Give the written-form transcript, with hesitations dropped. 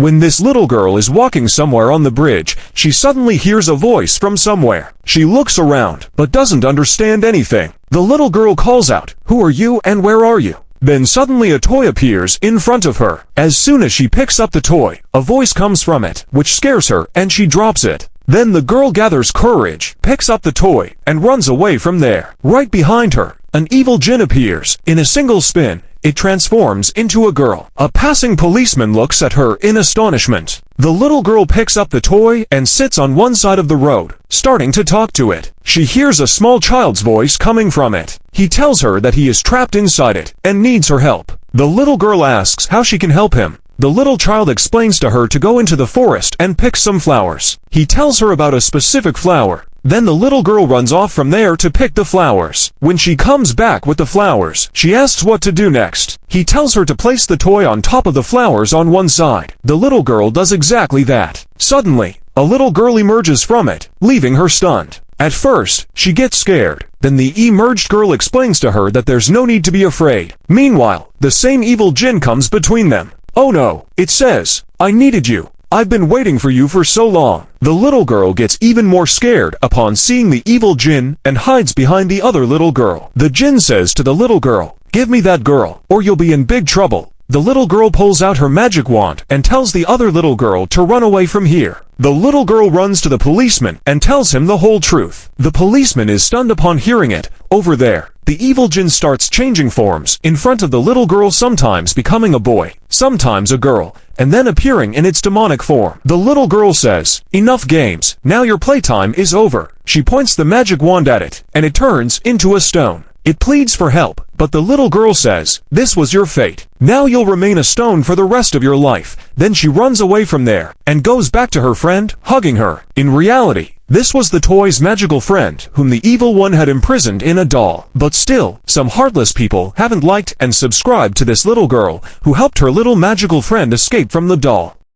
When this little girl is walking somewhere on the bridge, she suddenly hears a voice from somewhere. She looks around, but doesn't understand anything. The little girl calls out, "Who are you and where are you?" Then suddenly a toy appears in front of her. As soon as she picks up the toy, a voice comes from it, which scares her, and she drops it. Then the girl gathers courage, picks up the toy, and runs away from there. Right behind her, an evil Jinn appears. In a single spin, it transforms into a girl. A passing policeman looks at her in astonishment. The little girl picks up the toy and sits on one side of the road, starting to talk to it. She hears a small child's voice coming from it. He tells her that he is trapped inside it and needs her help. The little girl asks how she can help him. The little child explains to her to go into the forest and pick some flowers. He tells her about a specific flower. Then the little girl runs off from there to pick the flowers. When she comes back with the flowers, she asks what to do next. He tells her to place the toy on top of the flowers on one side. The little girl does exactly that. Suddenly, a little girl emerges from it, leaving her stunned. At first, she gets scared. Then the emerged girl explains to her that there's no need to be afraid. Meanwhile, the same evil Jinn comes between them. "Oh no," it says, "I needed you. I've been waiting for you for so long." The little girl gets even more scared upon seeing the evil Jinn and hides behind the other little girl. The Jinn says to the little girl, "Give me that girl, or you'll be in big trouble." The little girl pulls out her magic wand and tells the other little girl to run away from here. The little girl runs to the policeman and tells him the whole truth. The policeman is stunned upon hearing it. Over there, the evil Jinn starts changing forms in front of the little girl, sometimes becoming a boy, sometimes a girl, and then appearing in its demonic form. The little girl says, "Enough games, now your playtime is over." She points the magic wand at it, and it turns into a stone. It pleads for help, but the little girl says, "This was your fate. Now you'll remain a stone for the rest of your life." Then she runs away from there, and goes back to her friend, hugging her. In reality, this was the toy's magical friend, whom the evil one had imprisoned in a doll. But still, some heartless people haven't liked and subscribed to this little girl, who helped her little magical friend escape from the doll.